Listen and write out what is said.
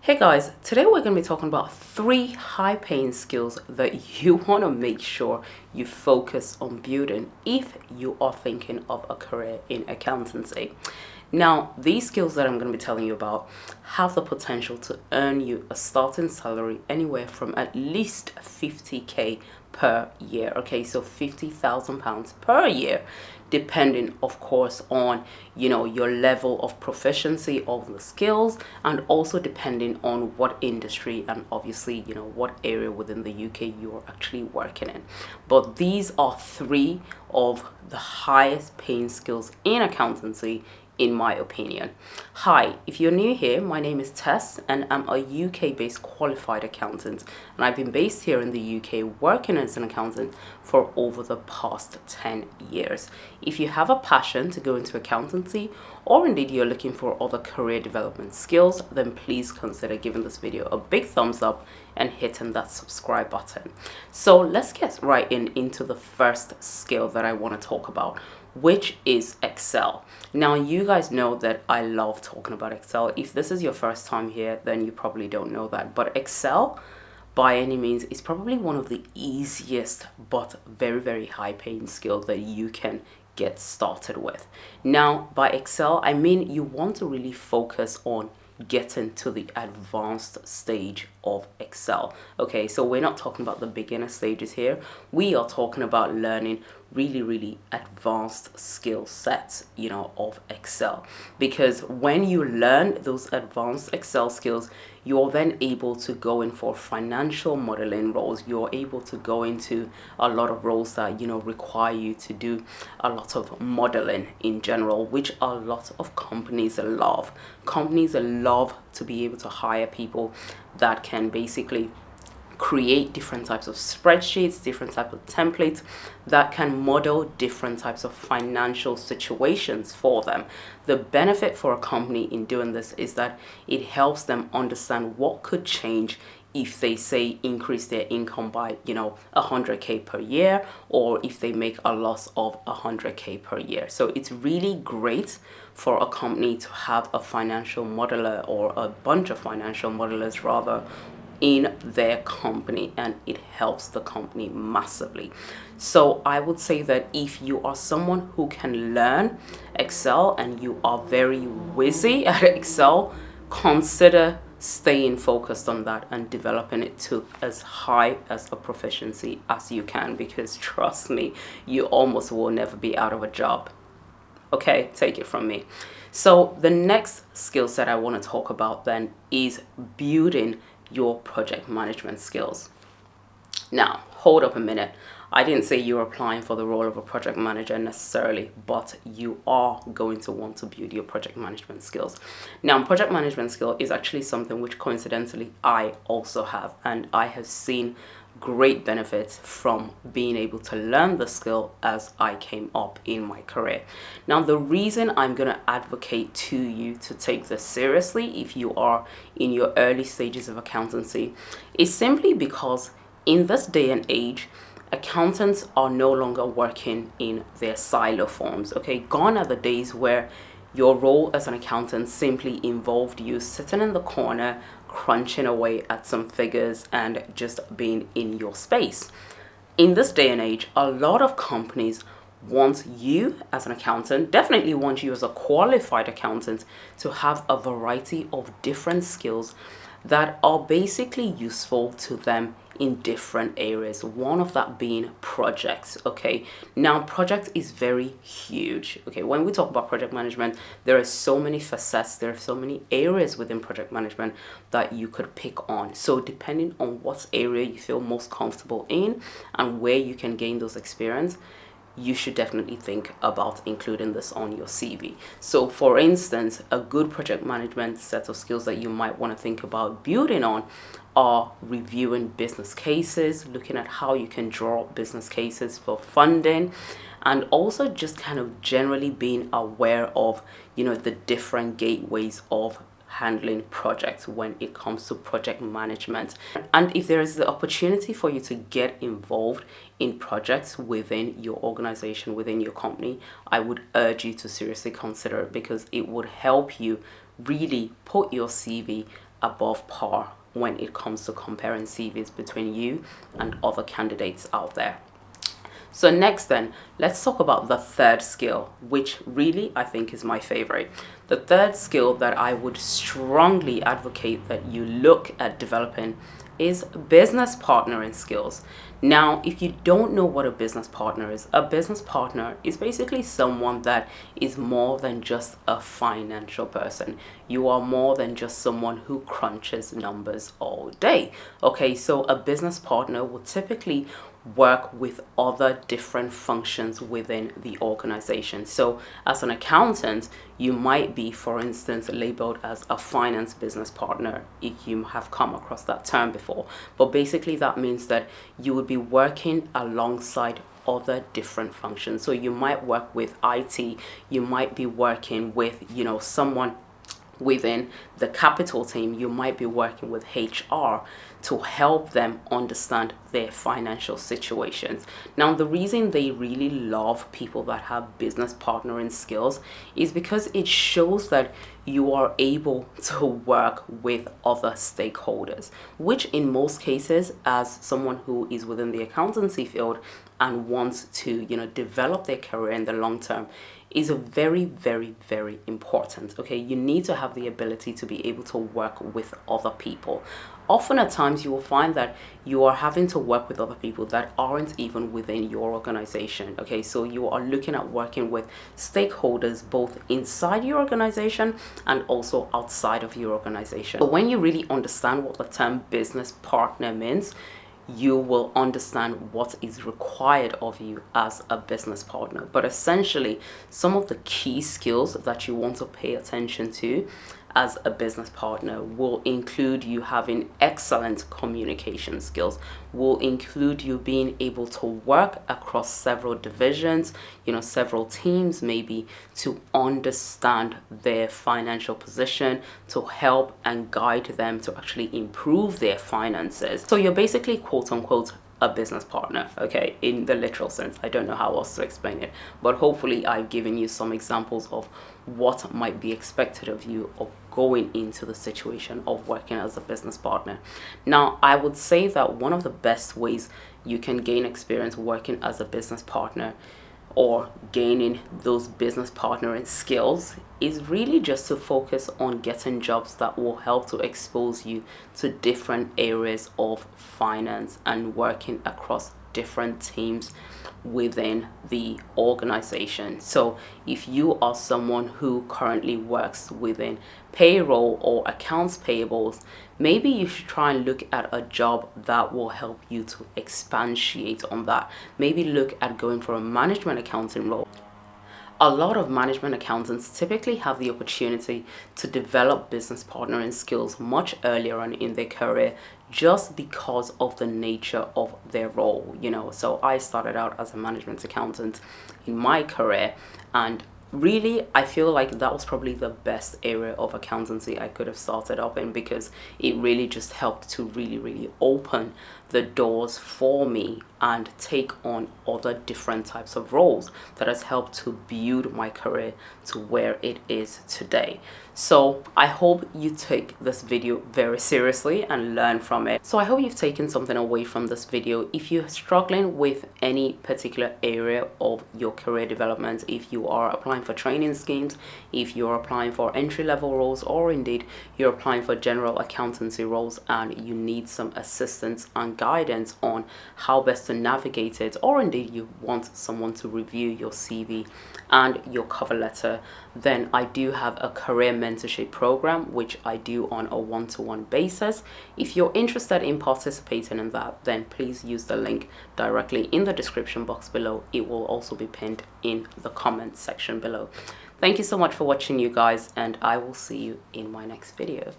Hey guys, today we're going to be talking about 3 high paying skills that you want to make sure you focus on building if you are thinking of a career in accountancy. Now, these skills that I'm going to be telling you about have the potential to earn you a starting salary anywhere from at least 50k per year. Okay, so £50,000 per year, depending of course on your level of proficiency of the skills, and also depending on what industry and obviously what area within the UK you're actually working in. But these are 3 of the highest paying skills in accountancy, in my opinion. Hi, if you're new here, my name is Tess and I'm a UK based qualified accountant, and I've been based here in the UK working as an accountant for over the past 10 years. If you have a passion to go into accountancy, or indeed you're looking for other career development skills, then please consider giving this video a big thumbs up and hitting that subscribe button. So let's get right into the first skill that I want to talk about, which is Excel. Now, you guys know that I love talking about Excel. If this is your first time here, then you probably don't know that. But Excel, by any means, is probably one of the easiest but very, very high paying skills that you can get started with. Now, by Excel, I mean you want to really focus on getting to the advanced stage of Excel. Okay, so we're not talking about the beginner stages here. We are talking about learning really advanced skill sets of Excel, because when you learn those advanced Excel skills, you're then able to go in for financial modeling roles. You're able to go into a lot of roles that require you to do a lot of modeling in general, which a lot of companies love. Companies love to be able to hire people that can basically create different types of spreadsheets, different types of templates that can model different types of financial situations for them. The benefit for a company in doing this is that it helps them understand what could change if they say increase their income by 100k per year, or if they make a loss of 100k per year. So it's really great for a company to have a financial modeler, or a bunch of financial modelers rather, in their company, and it helps the company massively. So I would say that if you are someone who can learn Excel and you are very whizzy at Excel, consider staying focused on that and developing it to as high as a proficiency as you can, because trust me, you almost will never be out of a job. Okay, take it from me. So the next skill set I want to talk about then is building your project management skills. Now, hold up a minute. I didn't say you're applying for the role of a project manager necessarily, but you are going to want to build your project management skills. Now, project management skill is actually something which coincidentally I also have, and I have seen great benefits from being able to learn the skill as I came up in my career. Now, the reason I'm going to advocate to you to take this seriously if you are in your early stages of accountancy is simply because in this day and age, accountants are no longer working in their silo forms. Okay, gone are the days where your role as an accountant simply involved you sitting in the corner, crunching away at some figures and just being in your space. In this day and age, a lot of companies want you as an accountant, definitely want you as a qualified accountant, to have a variety of different skills that are basically useful to them in different areas. One of that being projects. Okay, now project is very huge. Okay, when we talk about project management, there are so many facets, there are so many areas within project management that you could pick on. So depending on what area you feel most comfortable in and where you can gain those experience, you should definitely think about including this on your CV. So for instance, a good project management set of skills that you might want to think about building on are reviewing business cases, looking at how you can draw up business cases for funding, and also just kind of generally being aware of the different gateways of handling projects when it comes to project management. And if there is the opportunity for you to get involved in projects within your organization, within your company, I would urge you to seriously consider it, because it would help you really put your CV above par when it comes to comparing CVs between you and other candidates out there. So next then, let's talk about the third skill, which really I think is my favorite. The third skill that I would strongly advocate that you look at developing is business partnering skills. Now, if you don't know what a business partner is, a business partner is basically someone that is more than just a financial person. You are more than just someone who crunches numbers all day. Okay, so a business partner will typically work with other different functions within the organization. So as an accountant, you might be, for instance, labeled as a finance business partner if you have come across that term before. But basically that means that you would be working alongside other different functions. So you might work with IT, you might be working with, someone within the capital team, you might be working with HR to help them understand their financial situations. Now, the reason they really love people that have business partnering skills is because it shows that you are able to work with other stakeholders, which in most cases, as someone who is within the accountancy field and wants to, develop their career in the long term, is a very, very, very important. Okay, you need to have the ability to be able to work with other people. Often at times you will find that you are having to work with other people that aren't even within your organization. Okay, so you are looking at working with stakeholders both inside your organization and also outside of your organization. But when you really understand what the term business partner means, you will understand what is required of you as a business partner. But essentially, some of the key skills that you want to pay attention to as a business partner will include you having excellent communication skills, will include you being able to work across several divisions, several teams maybe, to understand their financial position, to help and guide them to actually improve their finances. So you're basically, quote unquote, a business partner, okay, in the literal sense. I don't know how else to explain it, but hopefully I've given you some examples of what might be expected of you of going into the situation of working as a business partner. Now, I would say that one of the best ways you can gain experience working as a business partner or gaining those business partnering skills is really just to focus on getting jobs that will help to expose you to different areas of finance and working across different teams within the organization. So if you are someone who currently works within payroll or accounts payables, maybe you should try and look at a job that will help you to expatiate on that. Maybe look at going for a management accounting role. A lot of management accountants typically have the opportunity to develop business partnering skills much earlier on in their career just because of the nature of their role, So I started out as a management accountant in my career, and really I feel like that was probably the best area of accountancy I could have started up in, because it really just helped to really open the doors for me and take on other different types of roles that has helped to build my career to where it is today. So I hope you take this video very seriously and learn from it. So I hope you've taken something away from this video. If you're struggling with any particular area of your career development, if you are applying for training schemes, if you're applying for entry-level roles, or indeed you're applying for general accountancy roles and you need some assistance and guidance on how best to navigate it, or indeed you want someone to review your CV and your cover letter, then I do have a career mentorship program which I do on a one-to-one basis. If you're interested in participating in that, then please use the link directly in the description box below. It will also be pinned in the comment section below. Thank you so much for watching, you guys, and I will see you in my next video.